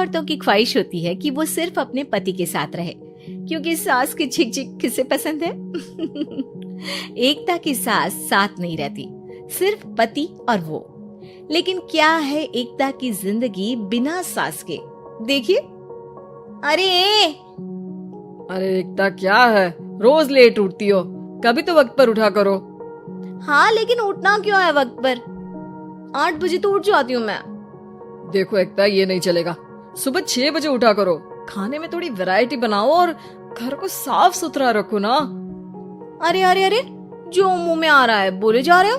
औरतों की ख्वाहिश होती है कि वो सिर्फ अपने पति के साथ रहे, क्योंकि सास की झिक झिक किसे पसंद है? एकता की सास साथ नहीं रहती, सिर्फ पति और वो। लेकिन क्या है एकता की जिंदगी बिना सास के? देखिए। अरे एकता, क्या है रोज लेट उठती हो? कभी तो वक्त पर उठा करो। हाँ, लेकिन उठना क्यों है वक्त पर? 8 बजे तो उठ जाती हूँ मैं। देखो एकता, ये नहीं चलेगा। सुबह 6 बजे उठा करो। खाने में थोड़ी वैरायटी बनाओ और घर को साफ सुथरा रखो ना। अरे, जो मुंह में आ रहा है बोले जा रहे हो।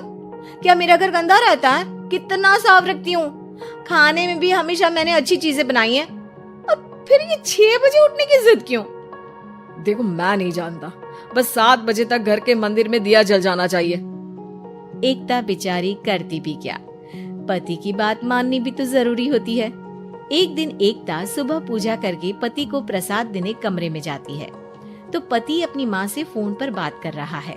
क्या मेरा घर गंदा रहता है? कितना साफ रखती हूँ। खाने में भी हमेशा मैंने अच्छी चीजें बनाई है। अब फिर ये 6 बजे उठने की जिद क्यों? देखो, मैं नहीं जानता, बस 7 बजे तक घर के मंदिर में दिया जल जाना चाहिए। एकता बेचारी करती भी क्या, पति की बात माननी भी तो जरूरी होती है। एक दिन एकता सुबह पूजा करके पति को प्रसाद देने कमरे में जाती है, तो पति अपनी माँ से फोन पर बात कर रहा है।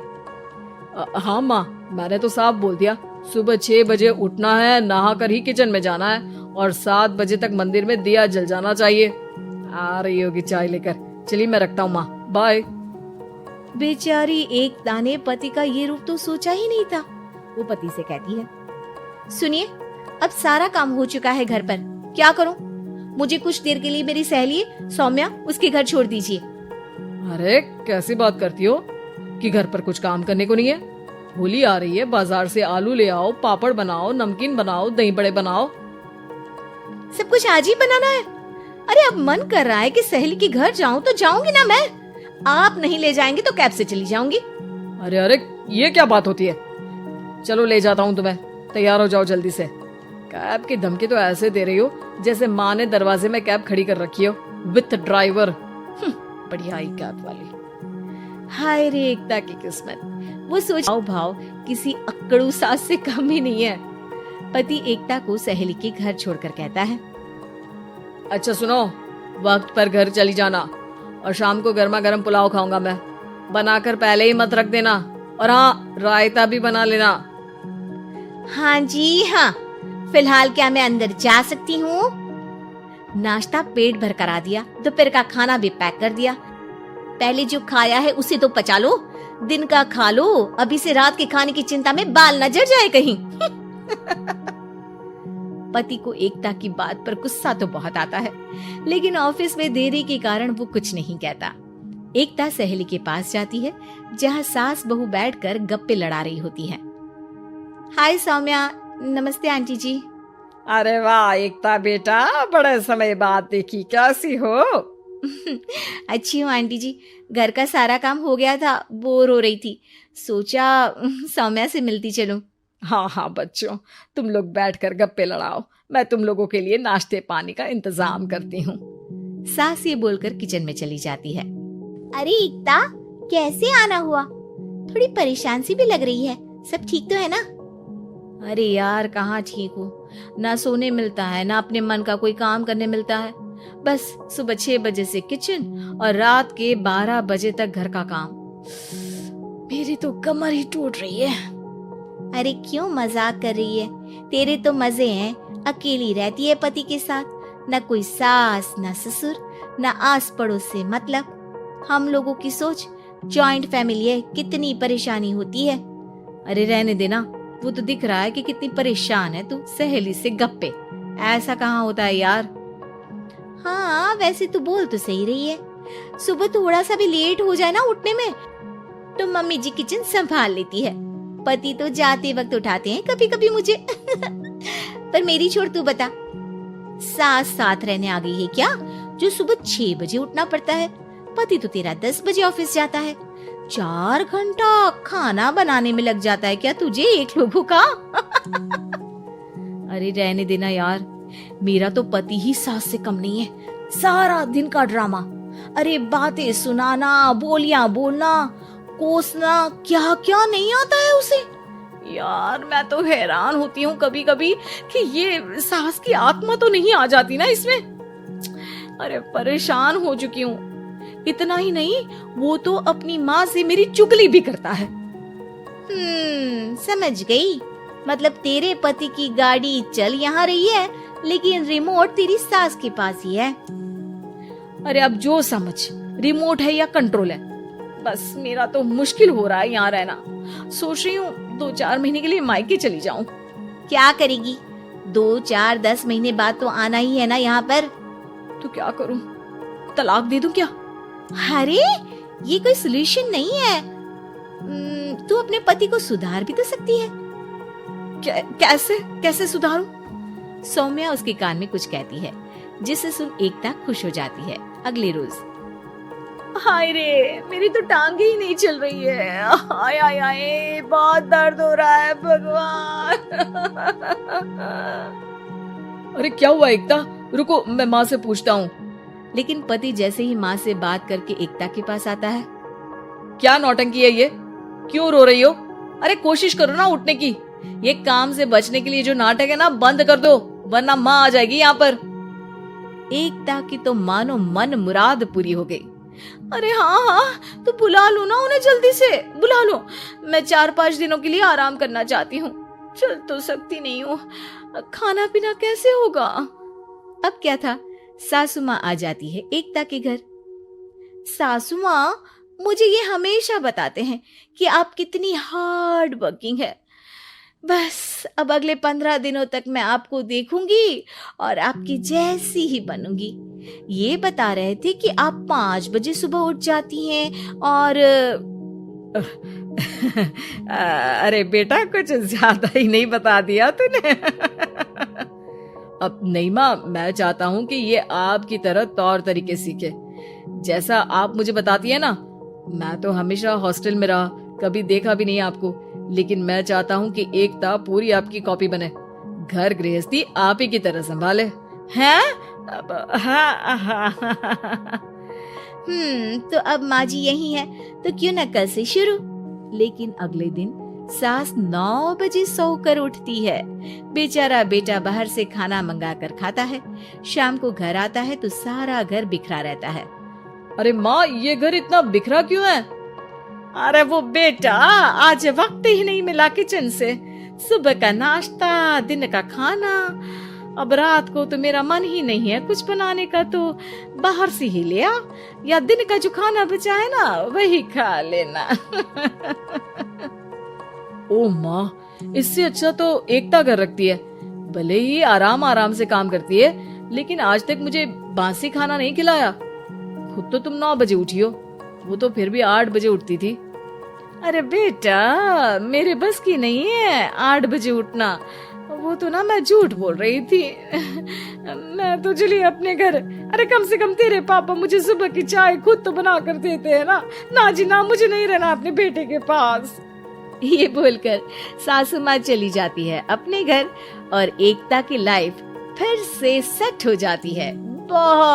हाँ माँ, मैंने तो साफ बोल दिया, सुबह 6 बजे उठना है, नहा कर ही किचन में जाना है और 7 बजे तक मंदिर में दिया जल जाना चाहिए। आ रही होगी चाय लेकर। चलिए मैं रखता हूँ माँ, बाय। बेचारी एकता ने पति का ये रूप तो सोचा ही नहीं था। वो पति से कहती है, सुनिए, अब सारा काम हो चुका है घर पर, क्या करूं? मुझे कुछ देर के लिए मेरी सहेली सौम्या, उसके घर छोड़ दीजिए। अरे कैसी बात करती हो कि घर पर कुछ काम करने को नहीं है? होली आ रही है, बाजार से आलू ले आओ, पापड़ बनाओ, नमकीन बनाओ, दही बड़े बनाओ। सब कुछ आज ही बनाना है? अरे अब मन कर रहा है कि सहेली के घर जाऊं तो जाऊंगी ना मैं। आप नहीं ले जाएंगे तो कैब से चली जाऊंगी। अरे ये क्या बात होती है? चलो ले जाता हूँ तुम्हें, तैयार हो जाओ जल्दी से। कैब की धमकी तो ऐसे दे रही हो जैसे माँ ने दरवाजे में कैब खड़ी कर रखी हो विथ ड्राइवर। बढ़िया ही कैब वाली। हाय रे एकता की किस्मत, वो सोच भाव किसी अक्कड़ू सास से कम ही नहीं है। पति एकता को सहेली के घर छोड़कर कहता है, अच्छा सुनो, वक्त पर घर चली जाना और शाम को गर्मा गर्म पुलाव खाऊंगा मैं, बनाकर पहले ही मत रख देना। और हाँ, रायता भी बना लेना। हाँ जी हाँ, फिलहाल क्या मैं अंदर जा सकती हूँ? नाश्ता पेट भर करा दिया, दोपहर का खाना भी पैक कर दिया। पहले जो खाया है उसे तो पचा लो, दिन का खा लो, अभी से रात के खाने की चिंता में बाल न जड़ जाए कहीं। पति को एकता की बात पर गुस्सा तो बहुत आता है, लेकिन ऑफिस में देरी के कारण वो कुछ नहीं कहता। एकता सहेली के पास जाती है, जहाँ सास बहू बैठकर गप्पे लड़ा रही होती है। हाय सौम्या, नमस्ते आंटी जी। अरे वाह एकता बेटा, बड़े समय बाद देखी, कैसी हो? अच्छी हूँ आंटी जी, घर का सारा काम हो गया था, बोर हो रही थी, सोचा सौम्या से मिलती चलूं। हाँ हाँ बच्चों, तुम लोग बैठकर गप्पे लड़ाओ, मैं तुम लोगों के लिए नाश्ते पानी का इंतजाम करती हूँ। सास ये बोलकर किचन में चली जाती है। अरे एकता, कैसे आना हुआ? थोड़ी परेशान सी भी लग रही है, सब ठीक तो है ना? अरे यार, कहाँ ठीक हूँ, ना सोने मिलता है, ना अपने मन का कोई काम करने मिलता है। बस सुबह 6 बजे से किचन और रात के 12 बजे तक घर का काम। मेरी तो कमर ही टूट रही है। अरे क्यों मजाक कर रही है? तेरे तो मजे हैं, अकेली रहती है पति के साथ, न कोई सास न ससुर, न आस पड़ोस से मतलब। हम लोगों की सोच, जॉइंट फैमिली है, कितनी परेशानी होती है। अरे रहने देना, वो तो दिख रहा है कि कितनी परेशान है तू, सहेली से गप्पे, ऐसा कहाँ होता है यार। हाँ वैसे तू बोल तो सही रही है, सुबह थोड़ा सा भी लेट हो जाए ना उठने में तो मम्मी जी किचन संभाल लेती है, पति तो जाते वक्त उठाते हैं कभी कभी मुझे। पर मेरी छोड़, तू बता, सास साथ रहने आ गई है क्या, जो सुबह 6 बजे उठना पड़ता है? पति तो तेरा 10 बजे ऑफिस जाता है, 4 घंटा खाना बनाने में लग जाता है क्या तुझे एक लोगों का? अरे रहने देना यार, मेरा तो पति ही सास से कम नहीं है, सारा दिन का ड्रामा। अरे बातें सुनाना, बोलियां बोलना, कोसना, क्या क्या नहीं आता है उसे। यार मैं तो हैरान होती हूँ कभी कभी कि ये सास की आत्मा तो नहीं आ जाती ना इसमें। अरे परेशान हो चुकी हूँ। इतना ही नहीं, वो तो अपनी माँ से मेरी चुगली भी करता है। समझ गई, मतलब तेरे पति की गाड़ी चल यहाँ रही है, लेकिन रिमोट तेरी सास के पास ही है। अरे अब जो समझ, रिमोट है या कंट्रोल है, बस मेरा तो मुश्किल हो रहा है यहाँ रहना। सोच रही हूँ 2-4 महीने के लिए मायके चली जाऊं। क्या करेगी? 2-4-10 महीने बाद तो आना ही है ना यहाँ पर। तो क्या करूं, तलाक दे दूं क्या? अरे ये कोई सोल्यूशन नहीं है। तू अपने पति को सुधार भी तो सकती है। कैसे सुधारूं? सौम्या उसके कान में कुछ कहती है, जिसे सुन एकता खुश हो जाती है। अगले रोज, हाय रे, मेरी तो टांगे ही नहीं चल रही है। हाय हाय हाय, बहुत दर्द हो रहा है भगवान। अरे क्या हुआ एकता? रुको, मैं माँ से पूछता हूँ। लेकिन पति जैसे ही माँ से बात करके एकता के पास आता है। क्या नौटंकी है ये? क्यों रो रही हो? अरे कोशिश करो ना उठने की। ये काम से बचने के लिए जो नाटक है ना, बंद कर दो, वरना माँ आ जाएगी यहाँ पर। एकता की तो मानो मन मुराद पूरी हो गई। अरे हाँ, तो बुला लो ना उन्हें, जल्दी से बुला लो। मैं 4-5 दिनों के लिए आराम करना चाहती हूँ। चल तो सकती नहीं हूँ, खाना पीना कैसे होगा? अब क्या था, सासू माँ आ जाती है एकता के घर। सासू माँ, मुझे ये हमेशा बताते हैं कि आप कितनी हार्ड वर्किंग है। बस अब अगले 15 दिनों तक मैं आपको देखूंगी और आपकी जैसी ही बनूंगी। ये बता रहे थे कि आप 5 बजे सुबह उठ जाती हैं और अरे बेटा, कुछ ज्यादा ही नहीं बता दिया तूने। अब नहीं माँ, मैं चाहता हूँ कि ये आपकी तरह तौर तरीके सीखे, जैसा आप मुझे बताती है ना। मैं तो हमेशा हॉस्टल में रहा, कभी देखा भी नहीं आपको, लेकिन मैं चाहता हूँ कि एकता पूरी आपकी कॉपी बने, घर गृहस्थी आप ही की तरह संभाले। हैं? तो अब माँ जी यही है, तो क्यों न कल से शुरू। लेकिन अगले दिन सास 9 बजे सोकर उठती है। बेचारा बेटा बाहर से खाना मंगा कर खाता है। शाम को घर आता है तो सारा घर बिखरा रहता है। अरे माँ, ये घर इतना बिखरा क्यों है? अरे वो बेटा, आज वक्त ही नहीं मिला किचन से। सुबह का नाश्ता, दिन का खाना, अब रात को तो मेरा मन ही नहीं है कुछ बनाने का, तो बाहर से ही ले आ, या दिन का जो खाना बचा है ना वही खा लेना। ओ माँ, इससे अच्छा तो एकता घर रखती है। भले ही आराम आराम से काम करती है, लेकिन आज तक मुझे बासी खाना नहीं खिलाया। खुद तो तुम 9 बजे उठी हो, वो तो फिर भी 8 बजे उठती थी। अरे बेटा, मेरे बस की नहीं है 8 बजे उठना। वो तो ना मैं झूठ बोल रही थी। मैं तो चली अपने घर। अरे कम से कम तेरे पापा मुझे सुबह की चाय खुद तो बना कर देते हैं ना। ना जी ना, मुझे नहीं रहना अपने बेटे के पास। ये बोलकर सासू माँ चली जाती है अपने घर और एकता की लाइफ फिर से सेट हो जाती है। बहुत